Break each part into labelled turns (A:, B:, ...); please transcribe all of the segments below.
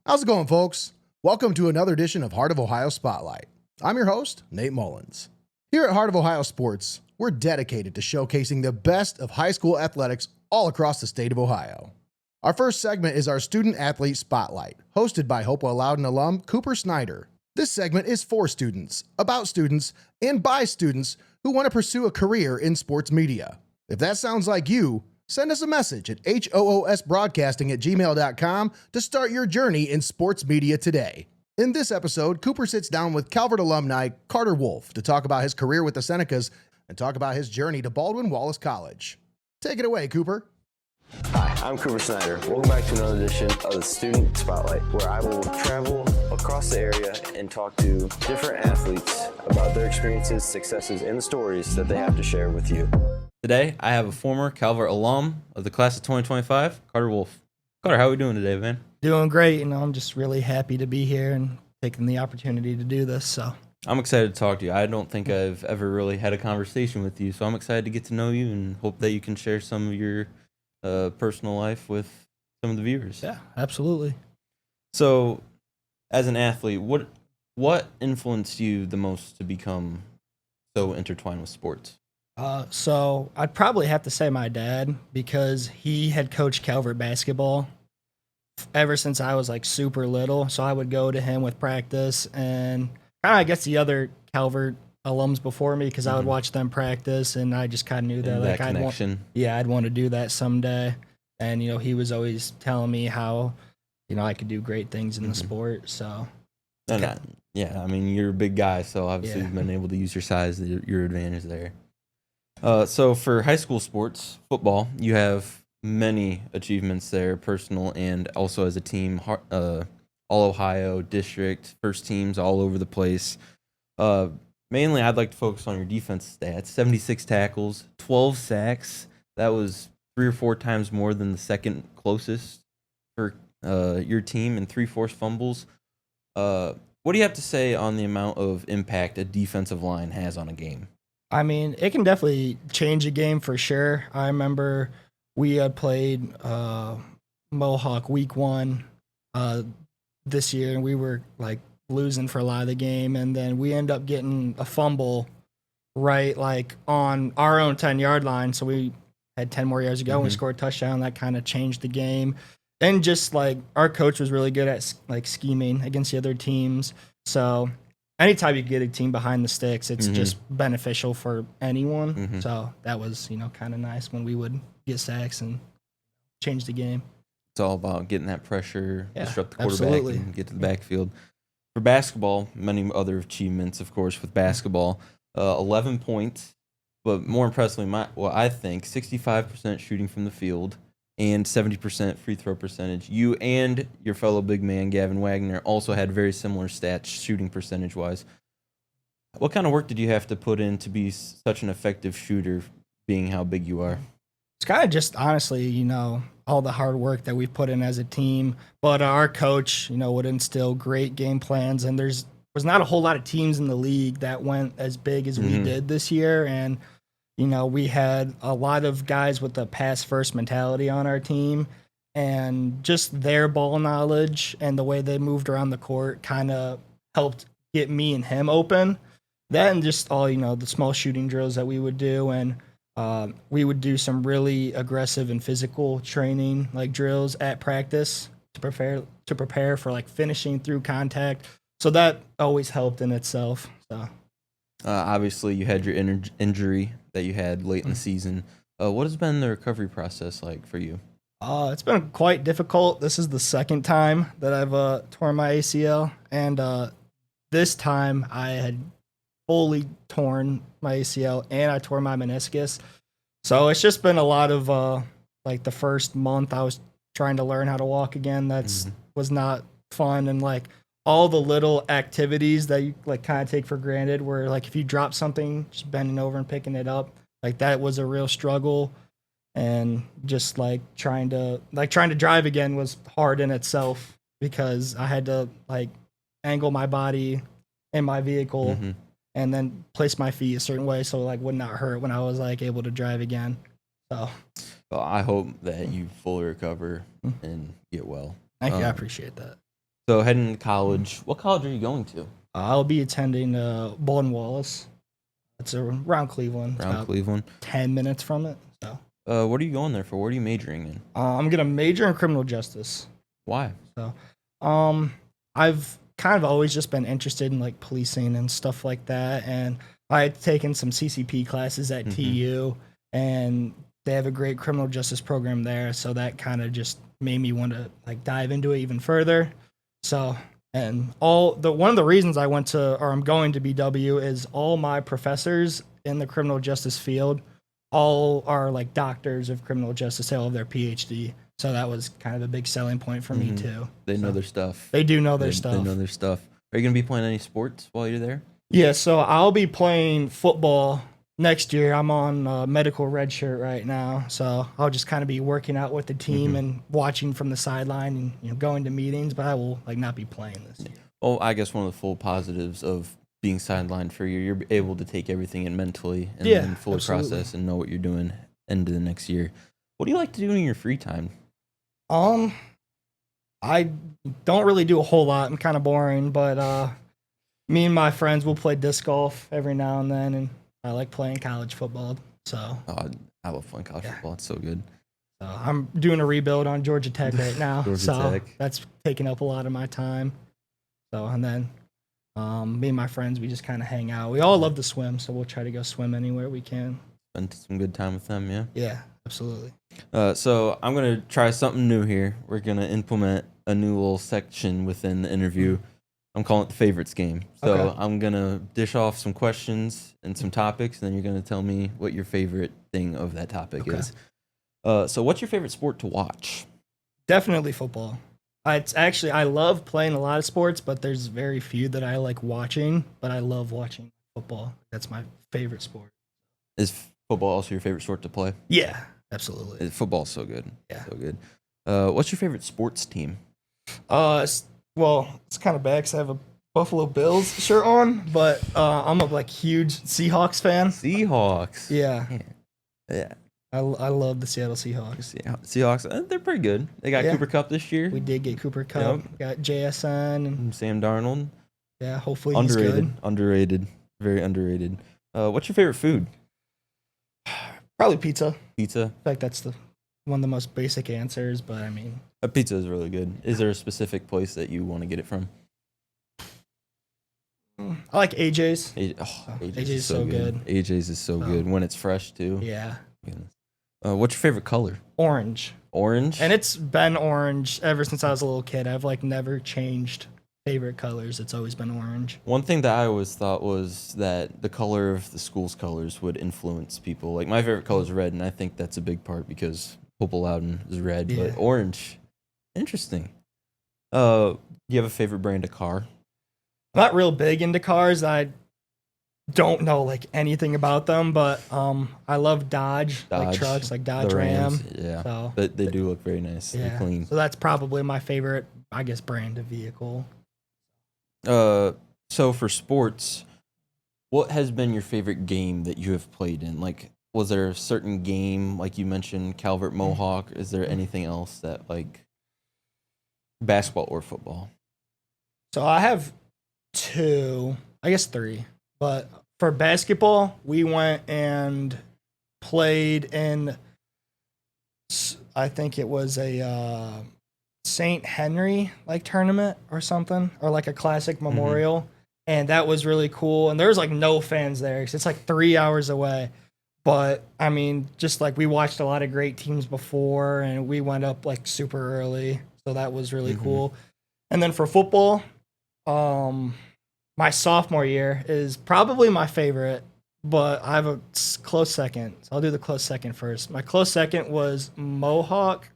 A: How's it going, folks? Welcome to another edition of Heart of Ohio Spotlight. I'm your host, Nate Mullins. Here at Heart of Ohio Sports, we're dedicated to showcasing the best of high school athletics all across the state of Ohio. Our first segment is our Student Athlete Spotlight, hosted by Hopewell Loudon alum Cooper Snyder. This segment is for students, about students, and by students who want to pursue a career in sports media. If that sounds like you, send us a message at hoosbroadcasting@gmail.com to start your journey in sports media today. In this episode, Cooper sits down with Calvert alumni Carter Wolph to talk about his career with the Senecas and talk about his journey to Baldwin Wallace College. Take it away, Cooper.
B: Hi, I'm Cooper Snyder. Welcome back to another edition of the Student Spotlight, where I will travel across the area and talk to different athletes about their experiences, successes, and the stories that they have to share with you.
C: Today, I have a former Calvert alum of the class of 2025, Carter Wolph. Carter, how are we doing today, man?
D: Doing great. I'm just really happy to be here and taking the opportunity to do this. So
C: I'm excited to talk to you. I don't think I've ever really had a conversation with you, so I'm excited to get to know you and hope that you can share some of your personal life with some of the viewers.
D: yeah, absolutely.
C: So, as an athlete, what influenced you the most to become so intertwined with sports?
D: So I'd probably have to say my dad, because he had coached Calvert basketball ever since I was like super little. So I would go to him with practice, and kind of I guess the other Calvert alums before me, because I would watch them practice, and I just kind of knew that,
C: And
D: like
C: that connection.
D: I'd want to do that someday. And he was always telling me how I could do great things in the sport. So
C: Yeah, I mean, you're a big guy, so obviously you've been able to use your size, your advantage there. So for high school sports, football, you have many achievements there, personal and also as a team, All-Ohio, district, first teams all over the place. Mainly, I'd like to focus on your defense stats. 76 tackles, 12 sacks. That was 3 or 4 times more than the second closest for your team, and 3 forced fumbles. What do you have to say on the amount of impact a defensive line has on a game?
D: I mean, it can definitely change a game for sure. I remember we had played Mohawk week 1 this year, and we were like losing for a lot of the game, and then we end up getting a fumble right like on our own 10-yard line. So we had 10 more yards to go, and we scored a touchdown. That kind of changed the game. And just like our coach was really good at like scheming against the other teams. So anytime you get a team behind the sticks, it's just beneficial for anyone. So that was, kind of nice when we would get sacks and change the game.
C: It's all about getting that pressure, disrupt the quarterback,
D: absolutely.
C: and get to the backfield. For basketball, many other achievements, of course, with basketball. 11 points, but more impressively, I think, 65% shooting from the field and 70% free throw percentage. You and your fellow big man, Gavin Wagner, also had very similar stats shooting percentage-wise. What kind of work did you have to put in to be such an effective shooter, being how big you are?
D: It's kind of just honestly, all the hard work that we've put in as a team. But our coach, would instill great game plans. And was not a whole lot of teams in the league that went as big as we did this year. And, we had a lot of guys with a pass-first mentality on our team. And just their ball knowledge and the way they moved around the court kind of helped get me and him open. That and just all, the small shooting drills that we would do. And we would do some really aggressive and physical training, like drills at practice to prepare for like finishing through contact. So that always helped in itself. So
C: obviously, you had your injury that you had late in the season. What has been the recovery process like for you?
D: It's been quite difficult. This is the second time that I've torn my ACL, and this time I had fully torn my ACL and I tore my meniscus. So it's just been a lot of like the first month I was trying to learn how to walk again. Was not fun, and like all the little activities that you like kind of take for granted, where like if you drop something, just bending over and picking it up, like that was a real struggle. And just like trying to drive again was hard in itself, because I had to like angle my body in my vehicle and then place my feet a certain way so like would not hurt when I was like able to drive again. So
C: Well, I hope that you fully recover and get well.
D: Thank you. I appreciate that.
C: So heading to college, what college are you going to?
D: I'll be attending Baldwin Wallace. It's around Cleveland. It's
C: Around
D: about
C: Cleveland.
D: 10 minutes from it. So
C: What are you going there for? What are you majoring in?
D: I'm gonna major in criminal justice.
C: Why?
D: So I've kind of always just been interested in like policing and stuff like that, and I had taken some CCP classes at TU, and they have a great criminal justice program there. So that kind of just made me want to like dive into it even further. So, and one of the reasons I went to, or I'm going to BW, is all my professors in the criminal justice field all are like doctors of criminal justice. They all have their PhD. So that was kind of a big selling point for me too.
C: They know their stuff.
D: They do know their stuff.
C: They know their stuff. Are you going to be playing any sports while you're there?
D: Yeah, so I'll be playing football next year. I'm on medical red shirt right now, so I'll just kind of be working out with the team and watching from the sideline and going to meetings, but I will like not be playing this year.
C: Well, I guess one of the full positives of being sidelined for you're able to take everything in mentally and then fully process and know what you're doing into the next year. What do you like to do in your free time?
D: I don't really do a whole lot. I'm kind of boring, but me and my friends will play disc golf every now and then, and I like playing college football. So
C: I love playing college football. It's so good.
D: So I'm doing a rebuild on Georgia Tech right now,
C: Tech.
D: That's taking up a lot of my time. So and then me and my friends, we just kind of hang out. We all love to swim, so we'll try to go swim anywhere we can.
C: Spend some good time with them, yeah?
D: Yeah, absolutely.
C: So I'm going to try something new here. We're going to implement a new little section within the interview. I'm calling it the favorites game. So
D: Okay.
C: I'm going to dish off some questions and some topics, and then you're going to tell me what your favorite thing of that topic is. So what's your favorite sport to watch?
D: Definitely football. I love playing a lot of sports, but there's very few that I like watching, but I love watching football. That's my favorite sport.
C: Is football also your favorite sport to play?
D: Yeah, absolutely.
C: Football's so good.
D: Yeah.
C: So good. What's your favorite sports team?
D: It's kind of bad because I have a Buffalo Bills shirt on, but I'm a huge Seahawks fan.
C: Seahawks.
D: Yeah.
C: Yeah.
D: I love the Seattle Seahawks.
C: Seahawks, they're pretty good. They got Cooper Kupp this year.
D: We did get Cooper Kupp. Got JSN. And
C: Sam Darnold.
D: yeah, hopefully he's good.
C: Underrated. Very underrated. What's your favorite food?
D: Probably pizza.
C: Pizza.
D: In fact, that's one of the most basic answers, but I mean.
C: Pizza is really good. Is there a specific place that you want to get it from?
D: I like AJ's.
C: AJ's
D: is so good.
C: AJ's is so good when it's fresh too.
D: Yeah.
C: What's your favorite color?
D: Orange.
C: Orange?
D: And it's been orange ever since I was a little kid. I've never changed favorite colors. It's always been orange.
C: One thing that I always thought was that the color of the school's colors would influence people. Like my favorite color is red, and I think that's a big part because Hopewell Loudon is red,
D: Yeah.
C: but orange. Interesting. Do you have a favorite brand of car?
D: I'm not real big into cars. I don't know anything about them, but I love Dodge. Like trucks, like Dodge
C: the Rams,
D: Ram.
C: Yeah,
D: So
C: they do look very nice.
D: yeah.
C: They're clean.
D: So that's probably my favorite, I guess, brand of vehicle.
C: So for sports, what has been your favorite game that you have played in? Like, was there a certain game, like you mentioned, Calvert Mohawk? Is there anything else that basketball or football?
D: So I have three. But for basketball, we went and played in, I think it was a St. Henry tournament or something, or a classic memorial. And that was really cool. And there was no fans there because it's 3 hours away. But I mean, just we watched a lot of great teams before, and we went up super early. So that was really cool. And then for football, my sophomore year is probably my favorite, but I have a close second. So I'll do the close second first. My close second was Mohawk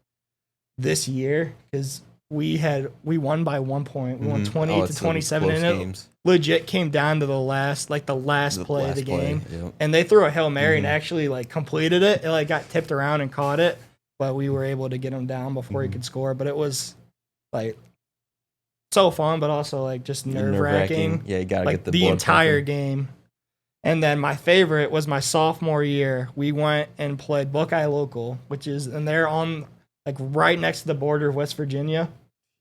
D: this year because we won by 1 point. We won 20 to 27, and it legit came down to the last play of the game.
C: Yep.
D: And they threw a Hail Mary and actually completed it. It got tipped around and caught it, but we were able to get him down before he could score. But it was so fun, but also just nerve-wracking.
C: Yeah, you gotta get
D: the
C: blood
D: entire
C: pumping.
D: game. And then my favorite was my sophomore year. We went and played Buckeye Local, and they're on right next to the border of West Virginia.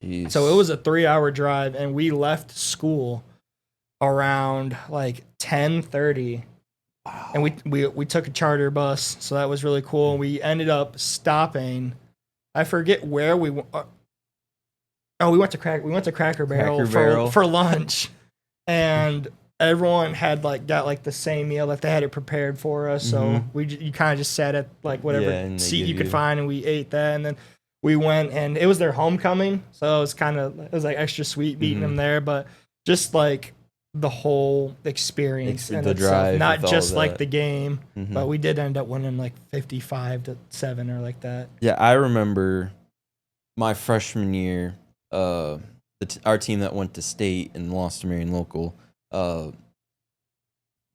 C: Jeez.
D: So it was a 3-hour drive, and we left school around like 10:30.
C: Wow.
D: And we took a charter bus, so that was really cool. And we ended up stopping. I forget where we. We went to Cracker Barrel for lunch, and everyone had got the same meal that they had it prepared for us. So you kind of just sat at like whatever seat you could find, and we ate that. And then we went, and it was their homecoming, so it was like extra sweet meeting them there. But just like the whole experience and
C: the drive,
D: not just like
C: that.
D: the game, but we did end up winning like 55-7 or like that.
C: Yeah, I remember my freshman year, our team that went to state and lost to Marion Local,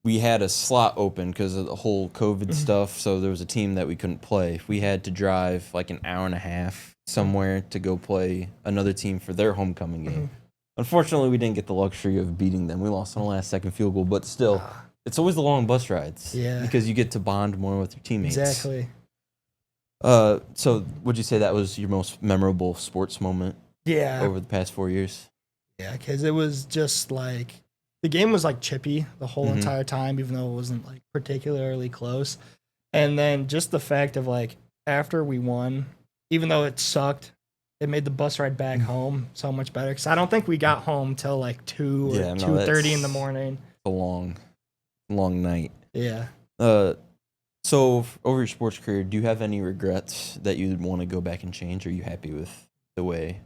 C: we had a slot open because of the whole COVID stuff, so there was a team that we couldn't play. We had to drive like an hour and a half somewhere to go play another team for their homecoming game. Unfortunately, we didn't get the luxury of beating them. We lost on a last-second field goal, but still, it's always the long bus rides.
D: Yeah.
C: Because you get to bond more with your teammates.
D: Exactly.
C: So would you say that was your most memorable sports moment over the past 4 years?
D: Yeah, because it was just like the game was like chippy the whole entire time, even though it wasn't like particularly close. And then just the fact of like after we won, even though it sucked, it made the bus ride back home so much better. Because I don't think we got home till like 2 or 2:30 in the morning.
C: A long night.
D: Yeah.
C: So over your sports career, do you have any regrets that you'd want to go back and change? Or are you happy with the way?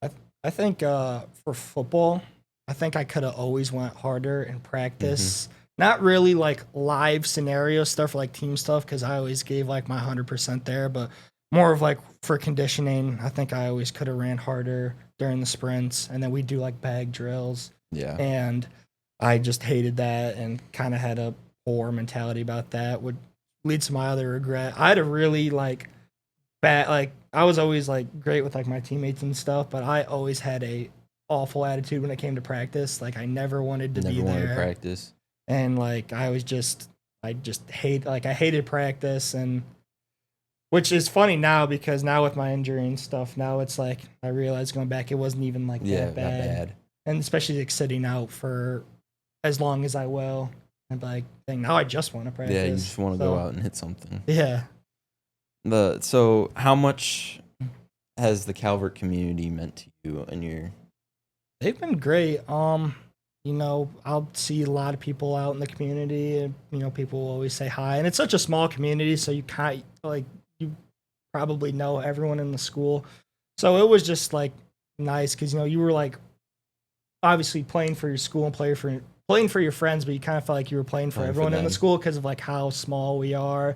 D: I think for football, I think I could have always went harder in practice. Not really like live scenario stuff, like team stuff, because I always gave like my 100% there, but more of like for conditioning, I think I always could have ran harder during the sprints, and then we do like bag drills.
C: Yeah.
D: And I just hated that and kind of had a poor mentality about that. Would lead to my other regret. I had a really like bad, like I was always like great with like my teammates and stuff, but I always had a awful attitude when it came to practice. Like I never wanted to be there.
C: Never wanted to practice.
D: And like I hated practice, and which is funny now because now with my injury and stuff, now it's like I realize going back it wasn't even like that bad.
C: Not bad.
D: And especially like sitting out for as long as I will. And like dang, now I just want to practice.
C: Yeah, you just want to go out and hit something.
D: Yeah.
C: So how much has the Calvert community meant to you and your?
D: They've been great. I'll see a lot of people out in the community, and people will always say hi. And it's such a small community, so you probably know everyone in the school. So it was just like nice because you were like obviously playing for your school and playing for your friends, but you kind of felt like you were playing for everyone in the school because of like how small we are,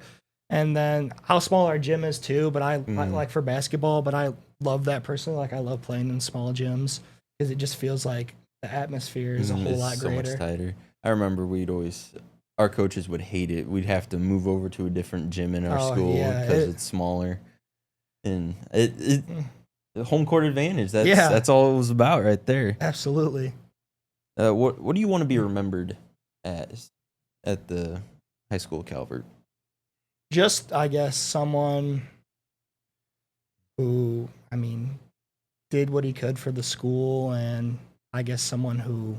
D: and then how small our gym is too. But I like for basketball, but I love that personally. Like I love playing in small gyms because it just feels like the atmosphere is a whole lot greater.
C: So much tighter. I remember our coaches would hate it. We'd have to move over to a different gym in our school because it's smaller, and it home court advantage. That's all it was about right there.
D: Absolutely.
C: What do you want to be remembered as at the high school Calvert?
D: Just, I guess, someone who, did what he could for the school, and I guess someone who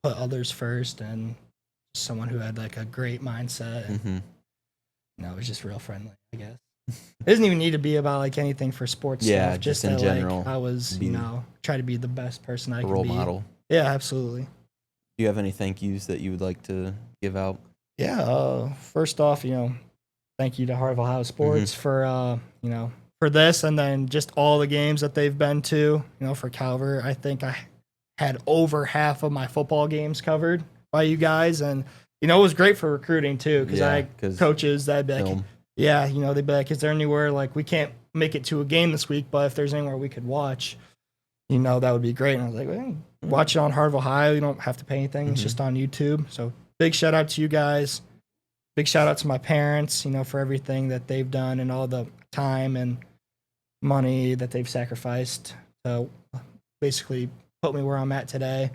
D: put others first, and someone who had like a great mindset, and was just real friendly, I guess. It doesn't even need to be about like anything for sports stuff.
C: Just in general.
D: Like, I was, try to be the best person I could be.
C: Role model.
D: Yeah, absolutely.
C: Do you have any thank yous that you would like to give out?
D: Yeah. First off, thank you to Heart of Ohio Sports for, for this, and then just all the games that they've been to, for Calvert. I think I had over half of my football games covered by you guys, and, it was great for recruiting too, because I had coaches that'd be like, they'd be like, is there anywhere, like, we can't make it to a game this week, but if there's anywhere we could watch, that would be great. And I was like, well, watch it on Heart of Ohio. You don't have to pay anything. It's just on YouTube. So big shout out to you guys. Big shout out to my parents, for everything that they've done and all the time and money that they've sacrificed to basically put me where I'm at today.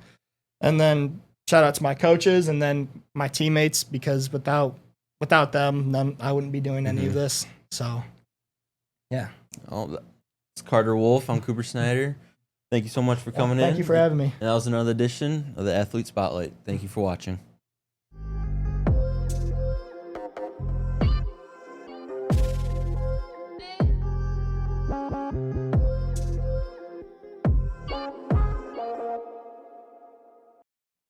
D: And then shout out to my coaches and then my teammates, because without them, I wouldn't be doing any of this. So, yeah.
C: It's Carter Wolph. I'm Cooper Snyder. Thank you so much for coming in.
D: Thank you for having me.
C: And that was another edition of the Athlete Spotlight. Thank you for watching.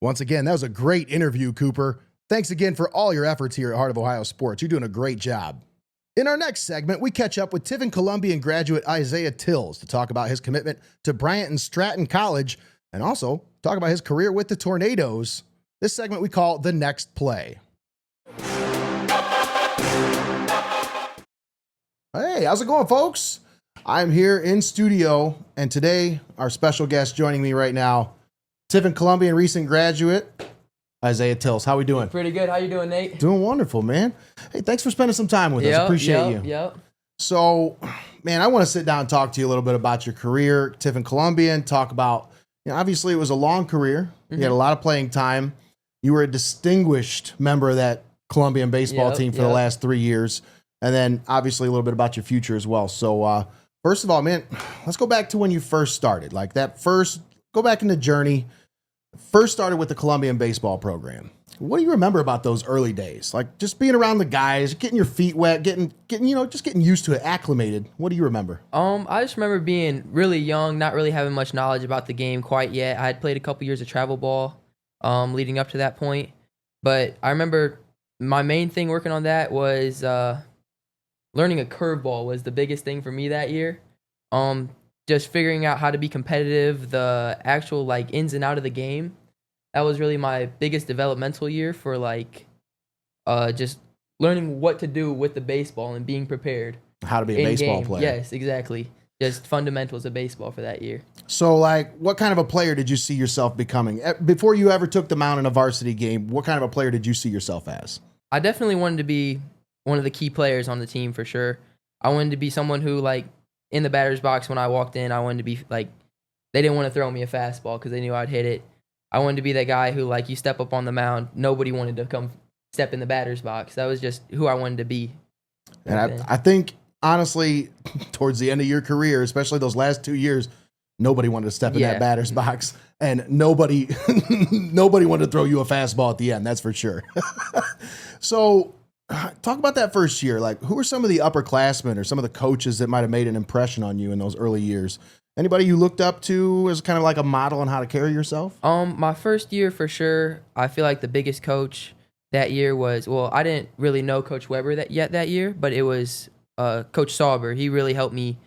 A: Once again, that was a great interview, Cooper. Thanks again for all your efforts here at Heart of Ohio Sports. You're doing a great job. In our next segment, we catch up with Tiffin Columbian graduate Isaiah Tilse to talk about his commitment to Bryant and Stratton College and also talk about his career with the Tornadoes. This segment we call The Next Play. Hey, how's it going, folks? I'm here in studio, and today our special guest joining me right now, Tiffin Columbian recent graduate, Isaiah Tilse. How we doing?
E: Pretty good. How you doing, Nate?
A: Doing wonderful, man. Hey, thanks for spending some time with us. Appreciate you.
E: Yep.
A: So, man, I want to sit down and talk to you a little bit about your career, Tiffin Columbian, talk about, obviously it was a long career. You had a lot of playing time. You were a distinguished member of that Columbian baseball team for the last 3 years. And then obviously a little bit about your future as well. So, first of all, man, let's go back to when you first started. Like go back in the journey. First started with the Columbian baseball program. What do you remember about those early days? Like just being around the guys, getting your feet wet, getting used to it, acclimated. What do you remember?
E: I just remember being really young, not really having much knowledge about the game quite yet. I had played a couple years of travel ball, leading up to that point. But I remember my main thing working on that was learning a curveball was the biggest thing for me that year. Just figuring out how to be competitive, the actual ins and out of the game. That was really my biggest developmental year for just learning what to do with the baseball and being prepared.
A: How to be a baseball player.
E: Yes, exactly. Just fundamentals of baseball for that year.
A: So, what kind of a player did you see yourself becoming? Before you ever took the mound in a varsity game, what kind of a player did you see yourself as?
E: I definitely wanted to be one of the key players on the team for sure. I wanted to be someone who, in the batter's box when I walked in, I wanted to be, they didn't want to throw me a fastball because they knew I'd hit it. I wanted to be that guy who, you step up on the mound, nobody wanted to come step in the batter's box. That was just who I wanted to be.
A: And I think, honestly, towards the end of your career, especially those last 2 years, nobody wanted to step in that batter's box, and nobody wanted to throw you a fastball at the end. That's for sure. So, talk about that first year. Who were some of the upperclassmen or some of the coaches that might have made an impression on you in those early years? Anybody you looked up to as kind of like a model on how to carry yourself?
E: My first year for sure, I feel like the biggest coach that year was, I didn't really know Coach Weber that year, but it was Coach Sauber. He really helped me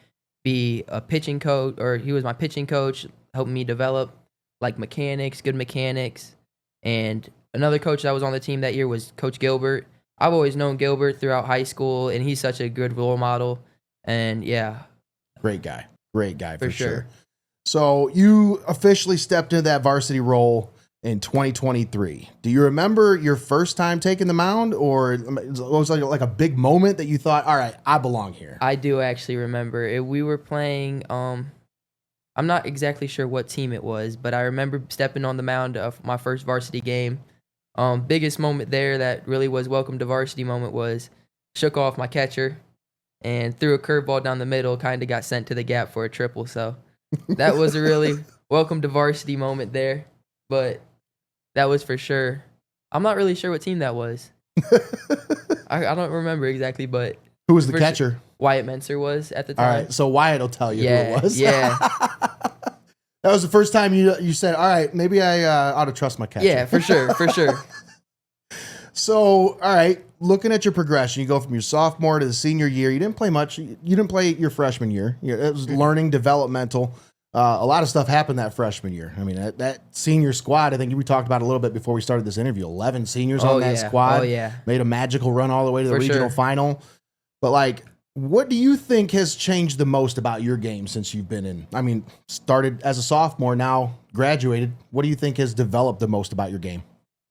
E: be a pitching coach, or he was my pitching coach, helping me develop good mechanics. And another coach that was on the team that year was Coach Gilbert. I've always known Gilbert throughout high school, and he's such a good role model. And
A: great guy for sure. So you officially stepped into that varsity role in 2023. Do you remember your first time taking the mound, or was it like a big moment that you thought, all right, I belong here?
E: I do actually remember. We were playing, I'm not exactly sure what team it was, but I remember stepping on the mound of my first varsity game. Biggest moment there that really was welcome to varsity moment was shook off my catcher and threw a curveball down the middle, kind of got sent to the gap for a triple. So that was a really welcome to varsity moment there. But that was for sure. I'm not really sure what team that was. I don't remember exactly, but
A: who was the catcher?
E: Sure, Wyatt Menser was at the time.
A: All right, so Wyatt will tell you who it was.
E: Yeah.
A: That was the first time you said, all right, maybe I ought to trust my catcher.
E: Yeah, for sure.
A: So, all right, looking at your progression, you go from your sophomore to the senior year. You didn't play much. You didn't play your freshman year. It was learning, developmental. A lot of stuff happened that freshman year. I mean, that senior squad, I think we talked about a little bit before we started this interview. 11 seniors on that squad.
E: Oh, yeah.
A: Made a magical run all the way to the regional final. But, what do you think has changed the most about your game since you've been in? I mean, started as a sophomore, now graduated. What do you think has developed the most about your game?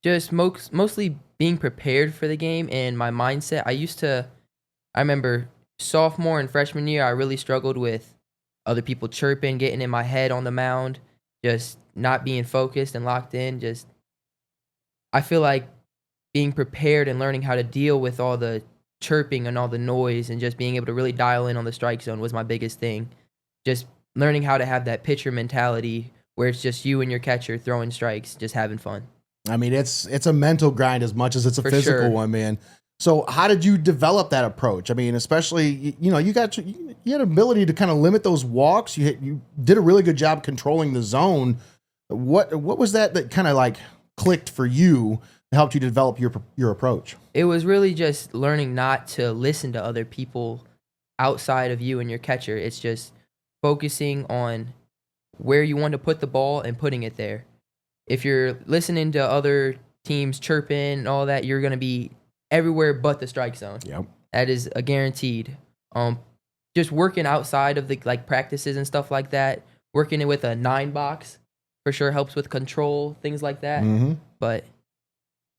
E: Just mostly being prepared for the game and my mindset. I remember sophomore and freshman year, I really struggled with other people chirping, getting in my head on the mound, just not being focused and locked in. I feel like being prepared and learning how to deal with all the chirping and all the noise and just being able to really dial in on the strike zone was my biggest thing. Just learning how to have that pitcher mentality where it's just you and your catcher throwing strikes, just having fun.
A: I mean, it's a mental grind as much as it's a
E: For
A: physical
E: sure.
A: one, man. So how did you develop that approach? I mean, especially, you had an ability to kind of limit those walks. You did a really good job controlling the zone. What was that kind of like clicked for you, helped you develop your approach?
E: It was really just learning not to listen to other people outside of you and your catcher. It's just focusing on where you want to put the ball and putting it there. If you're listening to other teams chirping and all that, you're going to be everywhere but the strike zone.
A: Yep.
E: That is a guaranteed. Just working outside of the practices and stuff like that, working with a 9 box for sure helps with control, things like that.
A: Mm-hmm.
E: But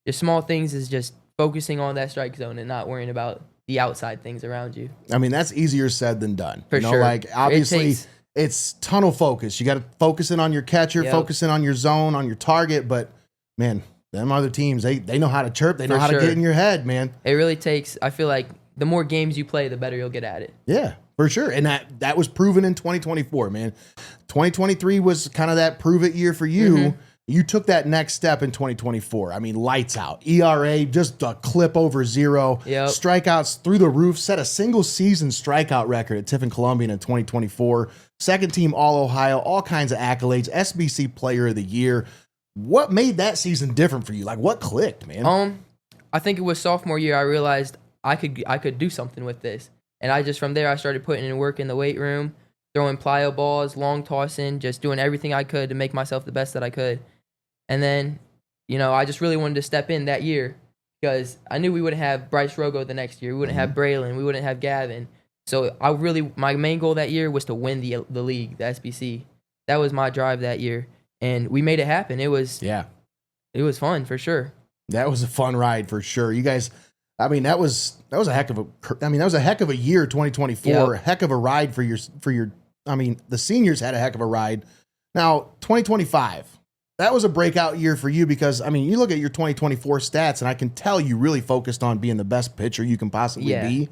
E: the small things is just focusing on that strike zone and not worrying about the outside things around you.
A: I mean, that's easier said than done.
E: For sure.
A: Like, obviously,
E: takes-
A: it's tunnel focus. You got to focus in on your catcher,
E: Yep.
A: focus in on your zone, on your target. But, man, them other teams, they know how to chirp. They know
E: For
A: how to get
E: sure.
A: in your head, man.
E: It really takes, I feel like the more games you play, the better you'll get at it.
A: Yeah, for sure. And that was proven in 2024, man. 2023 was kind of that prove it year for you.
E: Mhm.
A: You took that next step in 2024. I mean, lights out. ERA, just a clip over 0.
E: Yep.
A: Strikeouts through the roof. Set a single season strikeout record at Tiffin Columbian in 2024. Second team All-Ohio, all kinds of accolades. SBC Player of the Year. What made that season different for you? Like, what clicked, man?
E: I think it was sophomore year. I realized I could do something with this, and I just from there I started putting in work in the weight room, throwing plyo balls, long tossing, just doing everything I could to make myself the best that I could. And then, I just really wanted to step in that year because I knew we wouldn't have Bryce Rogo the next year. We wouldn't have Braylon. We wouldn't have Gavin. So my main goal that year was to win the league, the SBC. That was my drive that year, and we made it happen. It was fun for sure.
A: That was a fun ride for sure. You guys, I mean, that was a heck of a year, 2024.
E: Yep.
A: A heck of a ride for your. I mean, the seniors had a heck of a ride. Now, 2025, that was a breakout year for you because, I mean, you look at your 2024 stats, and I can tell you really focused on being the best pitcher you can possibly be.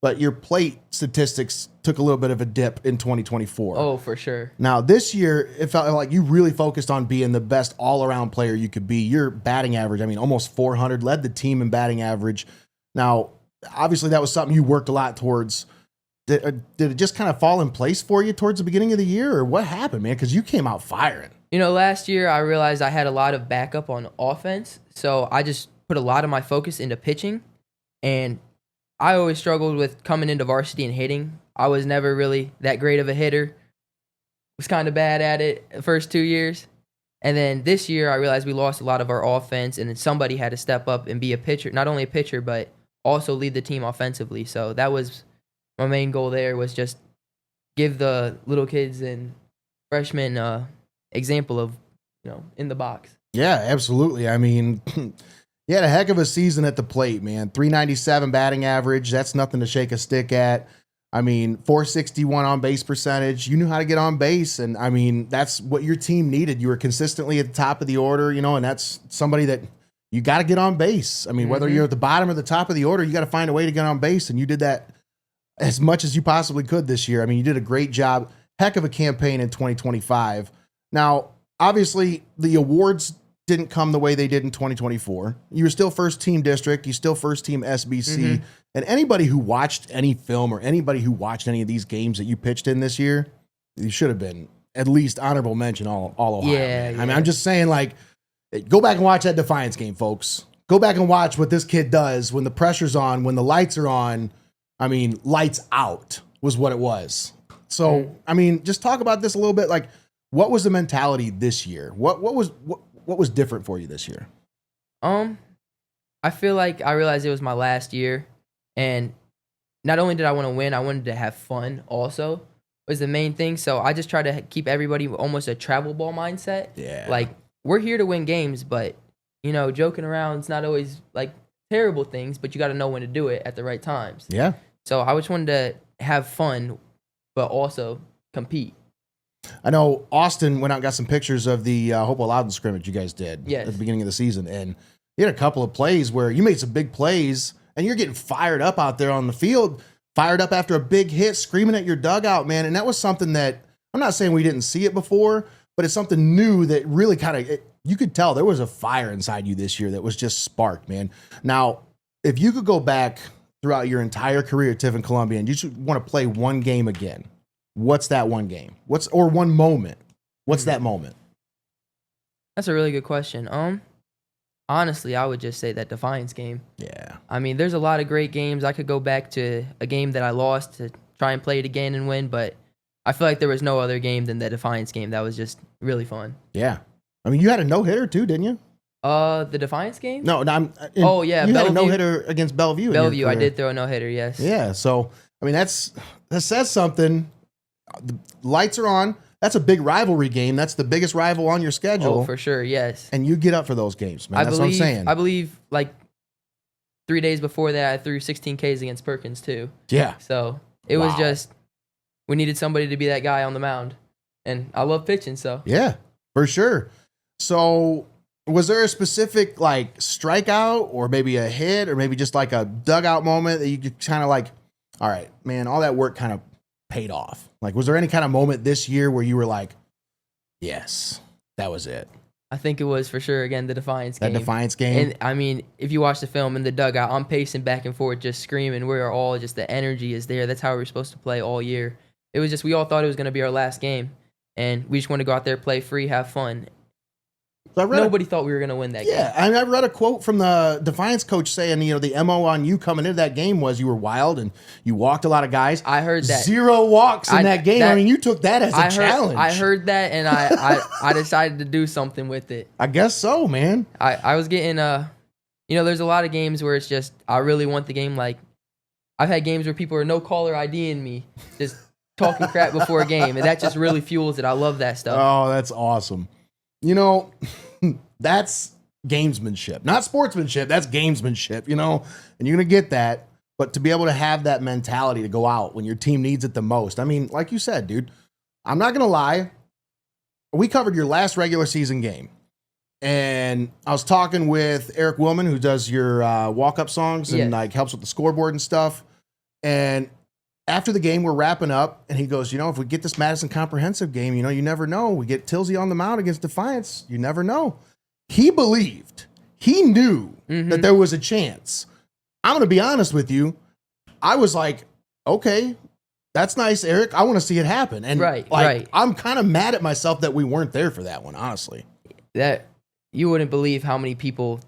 A: But your plate statistics took a little bit of a dip in 2024.
E: Oh, for sure.
A: Now, this year, it felt like you really focused on being the best all-around player you could be. Your batting average, I mean, almost 400, led the team in batting average. Now, obviously, that was something you worked a lot towards. Did it just kind of fall in place for you towards the beginning of the year, or what happened, man? Because you came out firing.
E: Last year I realized I had a lot of backup on offense, so I just put a lot of my focus into pitching, and I always struggled with coming into varsity and hitting. I was never really that great of a hitter. Was kind of bad at it the first 2 years. And then this year, I realized we lost a lot of our offense, and then somebody had to step up and be a pitcher, not only a pitcher, but also lead the team offensively. So that was my main goal there, was just give the little kids and freshmen example of, in the box.
A: Yeah, absolutely. I mean, you had a heck of a season at the plate, man. 397 batting average. That's nothing to shake a stick at. I mean, 461 on base percentage. You knew how to get on base. And I mean, that's what your team needed. You were consistently at the top of the order, and that's somebody that you got to get on base. I mean, whether you're at the bottom or the top of the order, you got to find a way to get on base. And you did that as much as you possibly could this year. I mean, you did a great job. Heck of a campaign in 2025. Now, obviously, the awards didn't come the way they did in 2024. You were still first team district. You still first team SBC. And anybody who watched any film or anybody who watched any of these games that you pitched in this year, you should have been at least honorable mention all Ohio.
E: Yeah.
A: I mean, I'm just saying, like, go back and watch that Defiance game, folks. Go back and watch what this kid does when the pressure's on, when the lights are on. I mean, lights out was what it was. So, I mean, just talk about this a little bit. Like, what was the mentality this year? What was different for you this year?
E: I feel like I realized it was my last year, and not only did I want to win, I wanted to have fun also, was the main thing. So I just tried to keep everybody almost a travel ball mindset.
A: Yeah.
E: Like, we're here to win games, but, joking around is not always, like, terrible things, but you got to know when to do it at the right times.
A: Yeah.
E: So I just wanted to have fun, but also compete.
A: I know Austin went out and got some pictures of the Hopewell Loudon scrimmage you guys did
E: Yes.
A: at the beginning of the season. And you had a couple of plays where you made some big plays and you're getting fired up out there on the field, fired up after a big hit, screaming at your dugout, man. And that was something that, I'm not saying we didn't see it before, but it's something new that really kind of, you could tell there was a fire inside you this year that was just sparked, man. Now, if you could go back throughout your entire career at Tiffin Columbian and you should want to play one game again, what's that one game? Or one moment? What's that moment?
E: That's a really good question. Honestly, I would just say that Defiance game.
A: Yeah.
E: I mean, there's a lot of great games. I could go back to a game that I lost to try and play it again and win, but I feel like there was no other game than the Defiance game that was just really fun.
A: Yeah. I mean, you had a no-hitter too, didn't you?
E: The Defiance game?
A: No,
E: oh, yeah.
A: You had a
E: Bellevue.
A: no-hitter against Bellevue.
E: Bellevue, I did throw a no-hitter, yes.
A: Yeah, so, I mean, that says something. The lights are on. That's a big rivalry game. That's the biggest rival on your schedule.
E: Oh, for sure, yes.
A: And you get up for those games, man. That's what I'm saying.
E: I believe, like, 3 days before that, I threw 16 Ks against Perkins, too.
A: Yeah.
E: So, it was just, we needed somebody to be that guy on the mound. And I love pitching, so.
A: Yeah, for sure. So, was there a specific, like, strikeout or maybe a hit or maybe just like a dugout moment that you could kind of like, all right, man, all that work kind of paid off? Like, was there any kind of moment this year where you were like, yes, that was it?
E: I think it was for sure, again, the Defiance game.
A: That Defiance game?
E: And, I mean, if you watch the film in the dugout, I'm pacing back and forth just screaming. We are all just, the energy is there. That's how we were supposed to play all year. It was just, we all thought it was going to be our last game. And we just want to go out there, play free, have fun.
A: So
E: nobody thought we were going to win that game.
A: Yeah, I read a quote from the Defiance coach saying, the MO on you coming into that game was you were wild and you walked a lot of guys.
E: I heard that.
A: 0 walks in that game. I mean, you took that as a challenge.
E: I heard that, and I decided to do something with it.
A: I guess so, man.
E: I was getting, there's a lot of games where it's just, I really want the game. Like, I've had games where people are no caller IDing me, just talking crap before a game, and that just really fuels it. I love that stuff.
A: Oh, that's awesome. That's gamesmanship, not sportsmanship. That's gamesmanship, and you're going to get that. But to be able to have that mentality to go out when your team needs it the most. I mean, like you said, dude, I'm not going to lie. We covered your last regular season game. And I was talking with Eric Willman, who does your walk-up songs and like helps with the scoreboard and stuff. And after the game, we're wrapping up, and he goes, if we get this Madison Comprehensive game, you never know. We get Tilse on the mound against Defiance. You never know. He believed. He knew that there was a chance. I'm going to be honest with you. I was like, okay, that's nice, Eric. I want to see it happen. And
E: right.
A: I'm kind of mad at myself that we weren't there for that one, honestly.
E: That you wouldn't believe how many people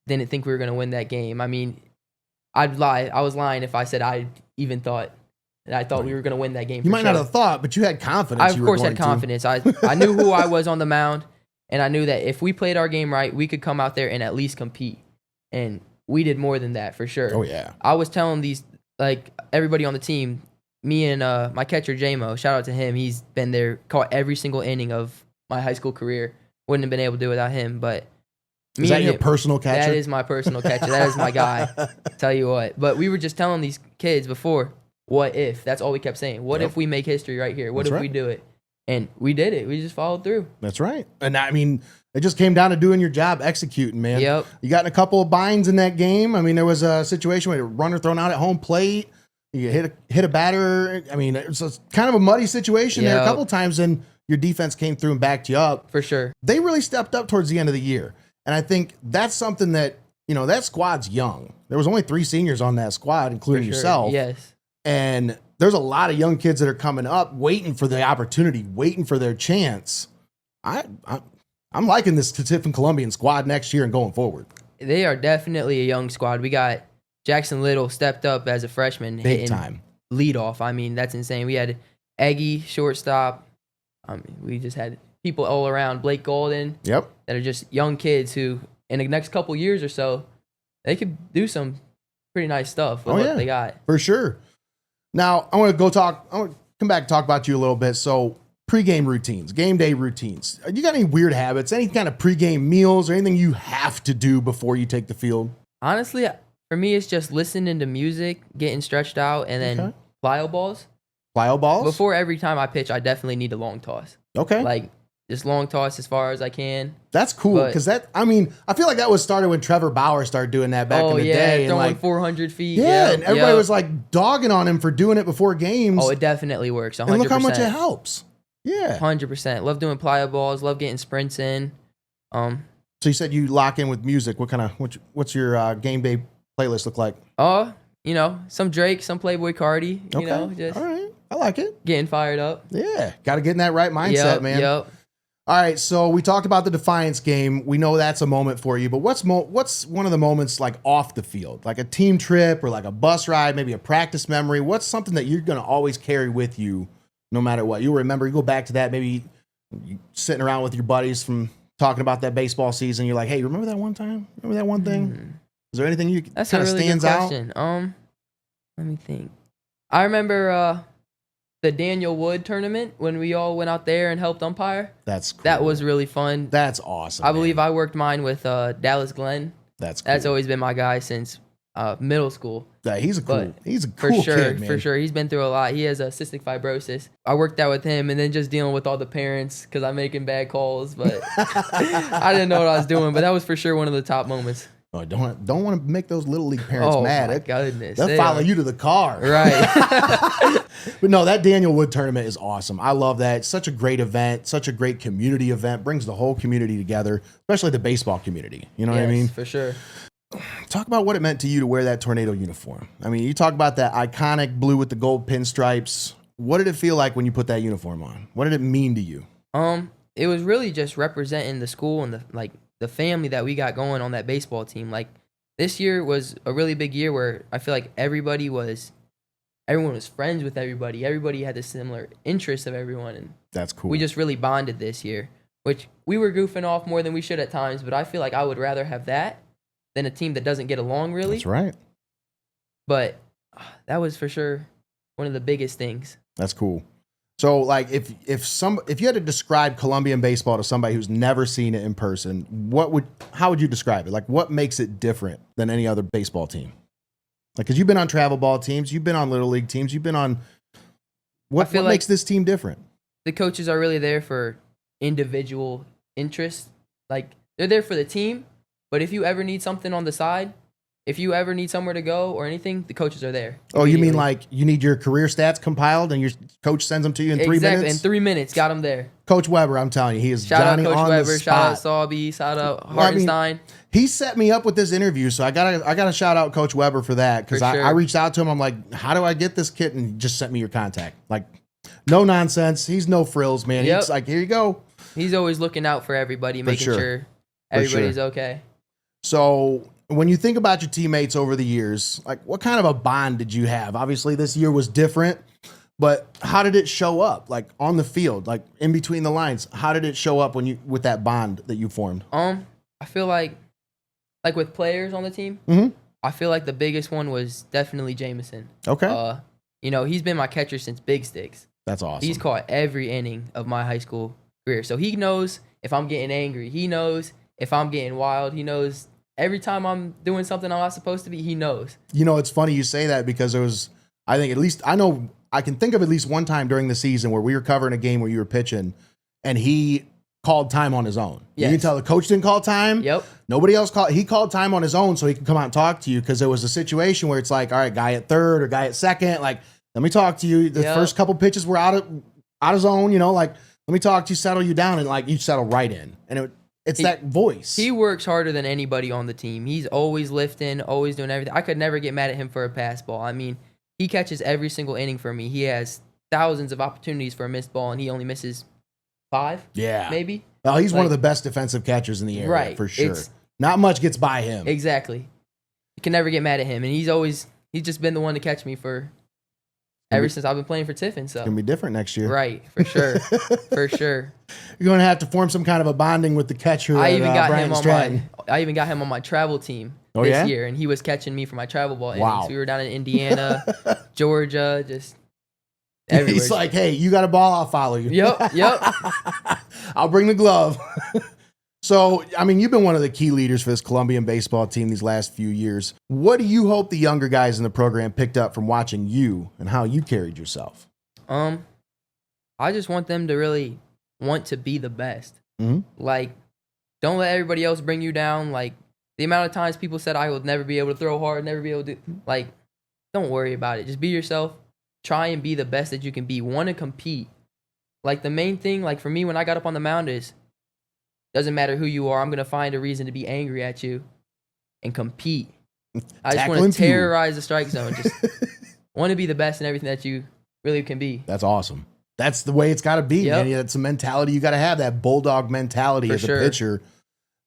E: didn't think we were going to win that game. I mean, I'd lie. I was lying if I said I even thought. And I thought we were going to win that game.
A: You might not have thought, but you had confidence.
E: I, of course, had confidence. I knew who I was on the mound, and I knew that if we played our game right, we could come out there and at least compete. And we did more than that, for sure.
A: Oh, yeah.
E: I was telling everybody on the team, me and my catcher, J-Mo, shout out to him. He's been there, caught every single inning of my high school career. Wouldn't have been able to do it without him, but...
A: Is that your personal catcher?
E: That is my personal catcher. That is my guy. Tell you what. But we were just telling these kids before... What if? That's all we kept saying. What if we make history right here? What if we do it? And we did it. We just followed through.
A: That's right. And I mean, it just came down to doing your job, executing, man.
E: Yep.
A: You got in a couple of binds in that game. I mean, there was a situation where a runner thrown out at home plate. You hit a batter. I mean, it was kind of a muddy situation there a couple of times, and your defense came through and backed you up.
E: For sure.
A: They really stepped up towards the end of the year. And I think that's something that, that squad's young. There was only 3 seniors on that squad, including yourself.
E: Yes.
A: And there's a lot of young kids that are coming up, waiting for the opportunity, waiting for their chance. I'm liking this Tiffin Columbian squad next year and going forward.
E: They are definitely a young squad. We got Jackson Little stepped up as a freshman,
A: big time
E: leadoff. I mean, that's insane. We had Eggy shortstop. We just had people all around. Blake Golden.
A: Yep. That
E: are just young kids who, in the next couple years or so, they could do some pretty nice stuff with what they got.
A: For sure. Now, I want to come back and talk about you a little bit. So, pregame routines, game day routines. You got any weird habits, any kind of pregame meals or anything you have to do before you take the field?
E: Honestly, for me, it's just listening to music, getting stretched out, and then plyo balls.
A: Plyo balls?
E: Before every time I pitch, I definitely need a long toss.
A: Okay.
E: Like, just long toss as far as I can.
A: That's cool, because I feel like that was started when Trevor Bauer started doing that back in the day.
E: Throwing 400 feet.
A: Yeah, and everybody was like dogging on him for doing it before games.
E: Oh, it definitely works, 100%.
A: And look how much it helps. Yeah.
E: 100%. Love doing plyo balls. Love getting sprints in.
A: So you said you lock in with music. What's your game day playlist look like?
E: Some Drake, some Playboy Cardi. Just
A: all right. I like it.
E: getting fired up.
A: Yeah, got to get in that right mindset, man.
E: Yep.
A: All right, so we talked about the Defiance game. We know that's a moment for you, but what's one of the moments like off the field, like a team trip or like a bus ride, maybe a practice memory? What's something that you're going to always carry with you no matter what? You remember, you go back to that, maybe you sitting around with your buddies from talking about that baseball season. You're like, hey, remember that one time? Remember that one thing? Is there anything you
E: That's
A: kind
E: a
A: of
E: really
A: stands
E: good
A: out?
E: question. Let me think. I remember the Daniel Wood tournament when we all went out there and helped umpire.
A: That's cool.
E: That was really fun.
A: That's awesome.
E: I believe I worked mine with Dallas Glenn.
A: That's cool.
E: That's always been my guy since middle school.
A: Yeah, he's a cool
E: For sure,
A: kid, man.
E: for sure. He's been through a lot. He has cystic fibrosis. I worked out with him, and then just dealing with all the parents because I'm making bad calls. But I didn't know what I was doing. But that was for sure one of the top moments.
A: Oh, don't want to make those little league parents mad.
E: Oh, my goodness.
A: They'll follow you to the car.
E: Right.
A: But no, that Daniel Wood tournament is awesome. I love that. It's such a great event, such a great community event. Brings the whole community together, especially the baseball community. You know what I mean?
E: For sure.
A: Talk about what it meant to you to wear that Tornado uniform. I mean, you talk about that iconic blue with the gold pinstripes. What did it feel like when you put that uniform on? What did it mean to you?
E: It was really just representing the school and the family that we got going on that baseball team. Like, this year was a really big year where I feel like everyone was friends with everybody. Everybody had the similar interests of everyone, and
A: that's cool.
E: We just really bonded this year, which we were goofing off more than we should at times, but I feel like I would rather have that than a team that doesn't get along really.
A: That's right.
E: But that was for sure one of the biggest things.
A: That's cool. So, like, if you had to describe Columbian baseball to somebody who's never seen it in person, how would you describe it? Like, what makes it different than any other baseball team? Like, because you've been on travel ball teams, you've been on little league teams, you've been on. What makes this team different?
E: The coaches are really there for individual interests. Like, they're there for the team, but if you ever need something on the side, if you ever need somewhere to go or anything, the coaches are there.
A: Oh, you mean like you need your career stats compiled and your coach sends them to you in 3 minutes?
E: Exactly, in 3 minutes, got them there.
A: Coach Weber, I'm telling you, he is
E: shout
A: Johnny
E: out Coach
A: on
E: Weber,
A: the
E: shout
A: spot.
E: out Sauby, shout out Hartenstein.
A: He set me up with this interview, so I gotta shout out Coach Weber for that, because
E: For sure.
A: I reached out to him. I'm like, how do I get this kid? And he just sent me your contact. Like, no nonsense. He's no frills, man.
E: Yep.
A: He's like, here you go.
E: He's always looking out for everybody, making sure everybody's okay.
A: So when you think about your teammates over the years, like, what kind of a bond did you have? Obviously, this year was different, but how did it show up? Like, on the field, like in between the lines, how did it show up with that bond that you formed?
E: I feel like with players on the team, I feel like the biggest one was definitely Jameson.
A: Okay.
E: He's been my catcher since Big Sticks.
A: That's awesome.
E: He's caught every inning of my high school career. So he knows if I'm getting angry. He knows if I'm getting wild. He knows every time I'm doing something I'm not supposed to be, he knows.
A: It's funny you say that, because I can think of at least one time during the season where we were covering a game where you were pitching and he called time on his own.
E: Yes.
A: You can tell the coach didn't call time.
E: Yep.
A: Nobody else called. He called time on his own so he could come out and talk to you, because there was a situation where it's like, all right, guy at third or guy at second, like, let me talk to you. The first couple pitches were out of zone, like, let me talk to you, settle you down, and like you settle right in. And it's that voice.
E: He works harder than anybody on the team. He's always lifting, always doing everything. I could never get mad at him for a pass ball. I mean, he catches every single inning for me. He has thousands of opportunities for a missed ball, and he only misses 5.
A: Yeah.
E: Maybe.
A: Well, he's one of the best defensive catchers in the area,
E: right,
A: for sure. Not much gets by him.
E: Exactly. You can never get mad at him, and he's just been the one to catch me ever since I've been playing for Tiffin. So
A: it's gonna be different next year.
E: Right, for sure. For sure.
A: You're gonna have to form some kind of a bonding with the catcher.
E: I even got him on my travel team this year, and he was catching me for my travel ball innings.
A: Wow.
E: We were down in Indiana, Georgia, just everywhere.
A: He's like, hey, you got a ball, I'll follow you.
E: Yep.
A: I'll bring the glove. So, I mean, you've been one of the key leaders for this Columbian baseball team these last few years. What do you hope the younger guys in the program picked up from watching you and how you carried yourself?
E: I just want them to really want to be the best.
A: Mm-hmm.
E: Like, don't let everybody else bring you down. Like, the amount of times people said I would never be able to throw hard, never be able to do, like, don't worry about it. Just be yourself. Try and be the best that you can be. Want to compete. Like the main thing, like for me when I got up on the mound is, doesn't matter who you are, I'm gonna find a reason to be angry at you and compete. I just
A: Tackle
E: want
A: and
E: to
A: fuel.
E: terrorize the strike zone. Just want to be the best in everything that you really can be.
A: That's awesome. That's the way it's got to be,
E: Yep.
A: man. That's a mentality you got to have, that bulldog mentality
E: For
A: as
E: sure.
A: a pitcher.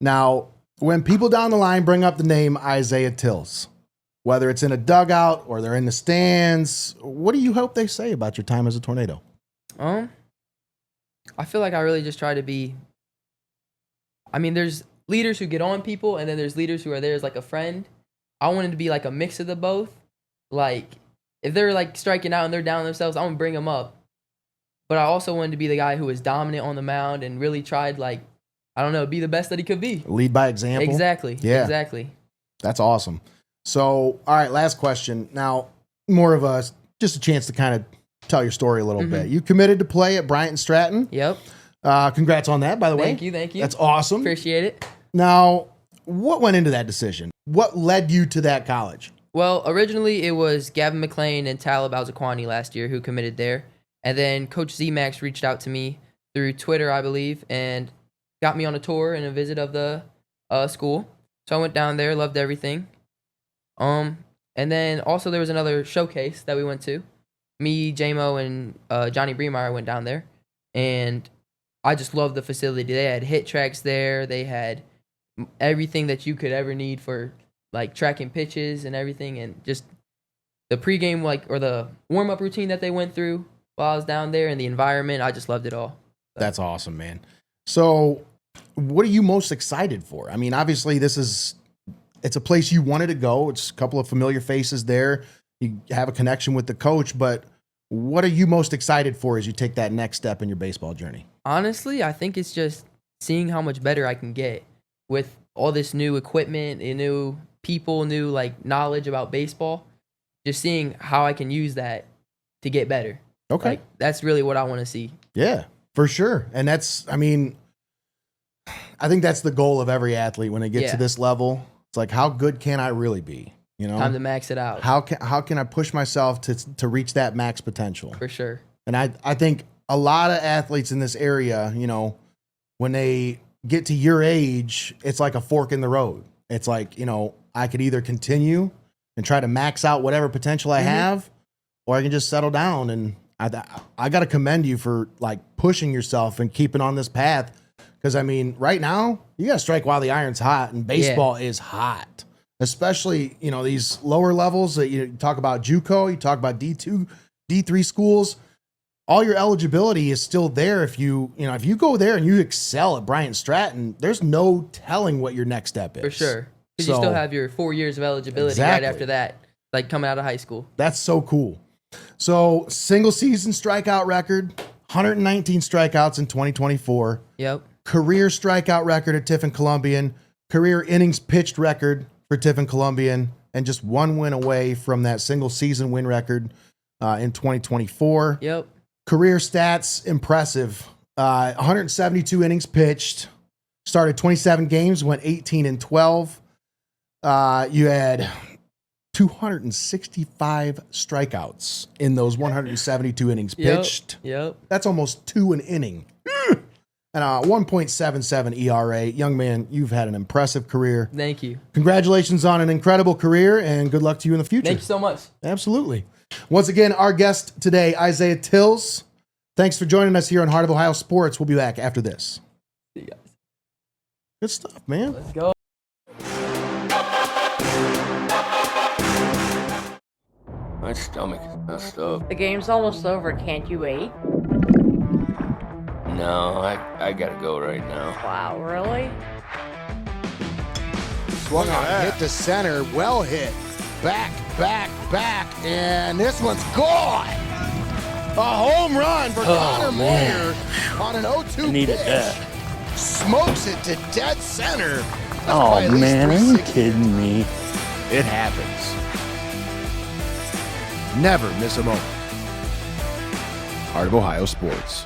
A: Now, when people down the line bring up the name Isaiah Tilse, whether it's in a dugout or they're in the stands, what do you hope they say about your time as a Tornado?
E: I feel like I really just try to be. I mean, there's leaders who get on people, and then there's leaders who are there as like a friend. I wanted to be like a mix of the both. Like, if they're like striking out and they're down themselves, I'm gonna bring them up. But I also wanted to be the guy who was dominant on the mound and really tried, like, I don't know, be the best that he could be.
A: Lead by example.
E: Exactly.
A: Yeah.
E: Exactly.
A: That's awesome. So, all right, last question. Now, more of a just a chance to kind of tell your story a little bit. You committed to play at Bryant and Stratton.
E: Yep.
A: Congrats on that, by the way.
E: Thank you. Thank you.
A: That's awesome.
E: Appreciate it.
A: Now, what went into that decision? What led you to that college?
E: Well, originally it was Gavin McLean and Talib Alzaquani last year who committed there. And then Coach Z-Max reached out to me through Twitter, I believe, and got me on a tour and a visit of the school. So I went down there, loved everything. And then also there was another showcase that we went to. Me, J-Mo, and Johnny Bremeyer went down there. And I just loved the facility. They had hit tracks there. They had everything that you could ever need for like tracking pitches and everything. And just the pregame, like, or the warm-up routine that they went through while I was down there and the environment, I just loved it all.
A: That's awesome, man. So what are you most excited for? I mean, obviously it's a place you wanted to go. It's a couple of familiar faces there. You have a connection with the coach, but what are you most excited for as you take that next step in your baseball journey?
E: Honestly, I think it's just seeing how much better I can get with all this new equipment and new people, new like knowledge about baseball. Just seeing how I can use that to get better.
A: Okay.
E: Like, that's really what I want to see.
A: Yeah, for sure. And that's, I mean, I think that's the goal of every athlete when they get to this level. It's like, how good can I really be? You know,
E: Time to max it out.
A: how can I push myself to reach that max potential?
E: For sure.
A: And I think a lot of athletes in this area, you know, when they get to your age, it's like a fork in the road. It's like, you know, I could either continue and try to max out whatever potential I have, or I can just settle down. And I got to commend you for like pushing yourself and keeping on this path. Because I mean, right now you got to strike while the iron's hot, and baseball is hot, especially, you know, these lower levels that you talk about JUCO, you talk about D2, D3 schools. All your eligibility is still there. If you go there and you excel at Bryant Stratton, there's no telling what your next step is.
E: For sure. Because you still have your 4 years of eligibility right after that, like coming out of high school.
A: That's so cool. So single season strikeout record, 119 strikeouts in 2024.
E: Yep.
A: Career strikeout record at Tiffin Columbian. Career innings pitched record for Tiffin Columbian. And just one win away from that single season win record in 2024.
E: Yep.
A: Career stats, impressive. 172 innings pitched. Started 27 games, went 18-12. You had 265 strikeouts in those 172 innings pitched.
E: Yep.
A: That's almost 2 an inning. And 1.77 ERA. Young man, you've had an impressive career.
E: Thank you.
A: Congratulations on an incredible career, and good luck to you in the future.
E: Thank you so much.
A: Absolutely. Once again, our guest today, Isaiah Tilse. Thanks for joining us here on Heart of Ohio Sports. We'll be back after this.
E: See you guys.
A: Good stuff, man.
E: Let's go.
F: My stomach is messed up.
G: The game's almost over. Can't you wait?
F: No, I gotta go right now.
G: Wow, really?
A: Swung on, hit to center, well hit. Back, and this one's gone. A home run for Connor Moyer on an 0-2
F: Needed
A: pitch.
F: that.
A: Smokes it to dead center. That's
F: Oh
A: probably at least
F: man, are you
A: 360.
F: kidding me?
A: It happens. Never miss a moment. Heart of Ohio Sports.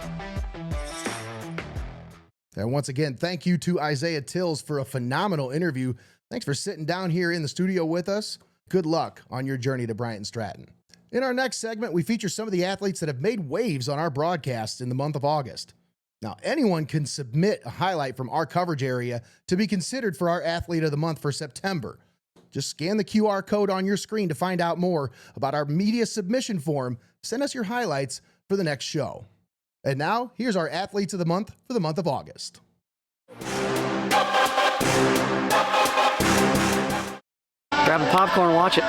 A: And once again, thank you to Isaiah Tilse for a phenomenal interview. Thanks for sitting down here in the studio with us. Good luck on your journey to Bryant Stratton. In our next segment, we feature some of the athletes that have made waves on our broadcasts in the month of August. Now, anyone can submit a highlight from our coverage area to be considered for our Athlete of the Month for September. Just scan the QR code on your screen to find out more about our media submission form. Send us your highlights for the next show. And now, here's our Athletes of the Month for the month of August.
H: Grab a popcorn, watch it.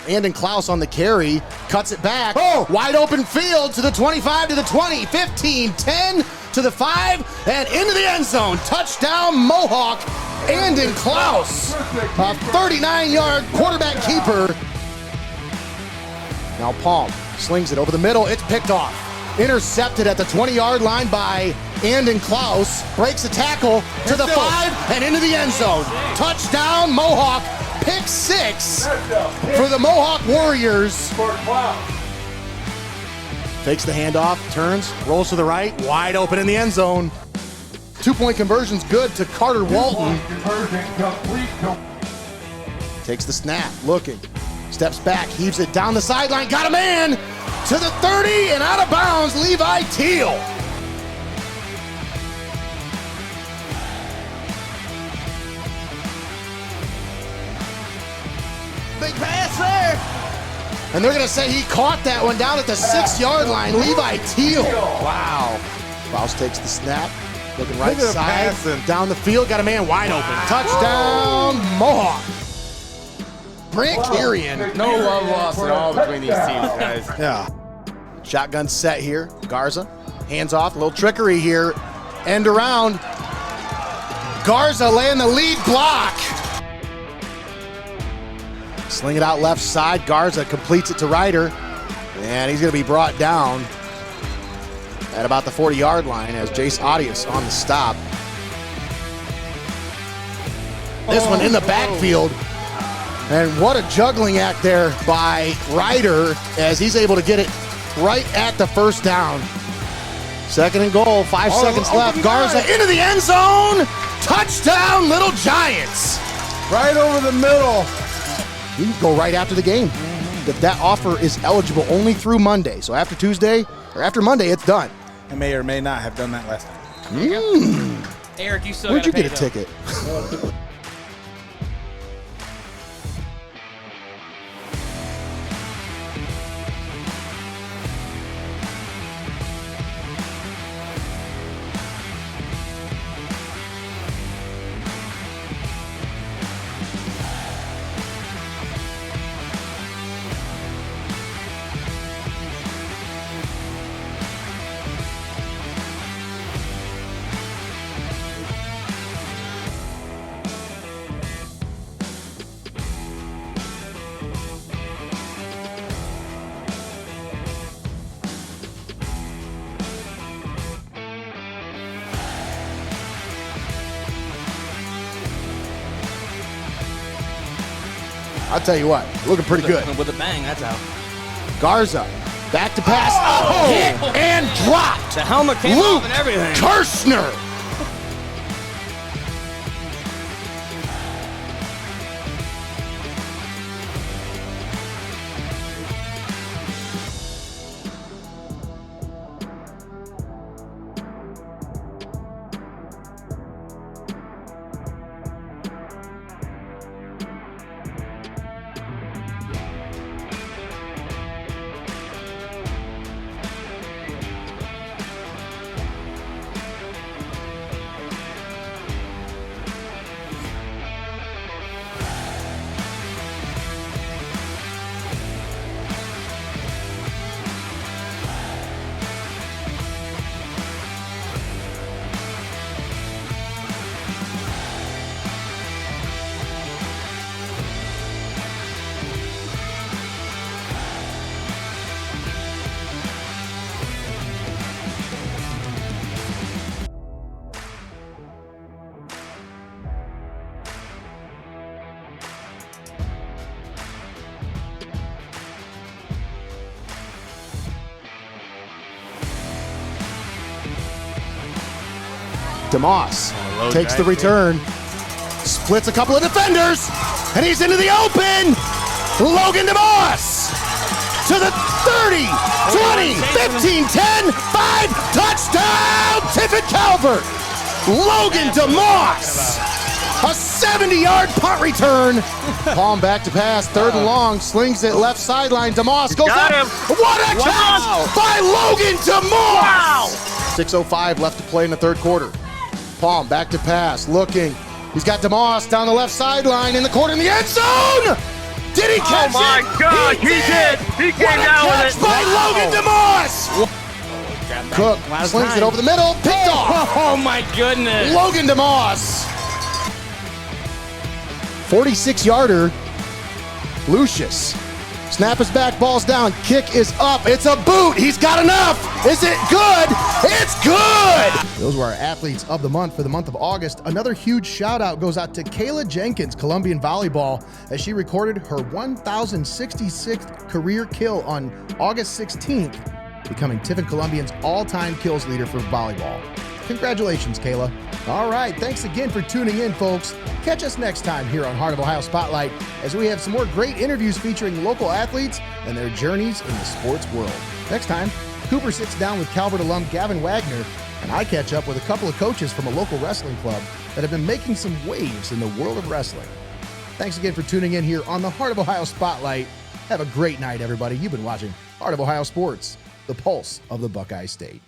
A: Andon Klaus on the carry, cuts it back. Oh, wide open field to the 25, to the 20, 15, 10, to the 5, and into the end zone. Touchdown, Mohawk, Andon Klaus, a 39-yard quarterback keeper. Now Palm slings it over the middle. It's picked off. Intercepted at the 20-yard line by Andon Klaus. Breaks the tackle to the 5 and into the end zone. Touchdown, Mohawk. Pick 6 for the Mohawk Warriors. Takes the handoff, turns, rolls to the right, wide open in the end zone. 2-point conversion's good to Carter Wolph. Takes the snap, looking, steps back, heaves it down the sideline, got a man to the 30 and out of bounds, Levi Teal. Big pass there. And they're going to say he caught that one down at the 6-yard line. Levi Teal. Wow. Klaus takes the snap. Looking right side. Down the field. Got a man wide open. Touchdown, Mohawk. Brant Kirian.
I: No love lost at all between these teams, guys.
A: Yeah. Shotgun set here. Garza. Hands off. A little trickery here. End around. Garza laying the lead block. Sling it out left side. Garza completes it to Ryder. And he's going to be brought down at about the 40-yard line as Jace Audius on the stop. This one in the backfield. And what a juggling act there by Ryder as he's able to get it right at the first down. 2nd and goal, 5 seconds left. Garza into the end zone. Touchdown, Little Giants.
I: Right over the middle.
A: You can go right after the game. That offer is eligible only through Monday. So after Tuesday or after Monday, it's done.
I: I may or may not have done that last time.
J: Eric, you still
A: Where'd you
J: gotta
A: get a
J: pay,
A: ticket? I'll tell you what, looking pretty good.
J: With a bang, that's out.
A: Garza, back to pass. Oh! Hit and dropped.
J: The helmet came
A: Luke
J: off and everything.
A: Kirshner. DeMoss takes the return, splits a couple of defenders, and he's into the open. Logan DeMoss to the 30, 20, 15, 10, 5, touchdown, Tiffin Calvert. Logan DeMoss, a 70-yard punt return. Palm back to pass, third and long, slings it left sideline. DeMoss goes up. What a catch by Logan DeMoss. Wow. 6:05 left to play in the third quarter. Palm back to pass, looking. He's got DeMoss down the left sideline in the corner in the end zone. Did he catch it?
K: Oh my God, he did. He came down with it.
A: By Logan DeMoss. Cook slings it over the middle, picked off.
J: Oh my goodness.
A: Logan DeMoss. 46-yarder. Lucius. Snap is back, ball's down, kick is up. It's a boot. He's got enough. Is it good? It's good. Those were our athletes of the month for the month of August. Another huge shout out goes out to Kayla Jenkins, Columbian volleyball, as she recorded her 1,066th career kill on August 16th, becoming Tiffin Columbian's all-time kills leader for volleyball. Congratulations, Kayla. All right, thanks again for tuning in, folks. Catch us next time here on Heart of Ohio Spotlight as we have some more great interviews featuring local athletes and their journeys in the sports world. Next time, Cooper sits down with Calvert alum Gavin Wagner, and I catch up with a couple of coaches from a local wrestling club that have been making some waves in the world of wrestling. Thanks again for tuning in here on the Heart of Ohio Spotlight. Have a great night, everybody. You've been watching Heart of Ohio Sports, the pulse of the Buckeye State.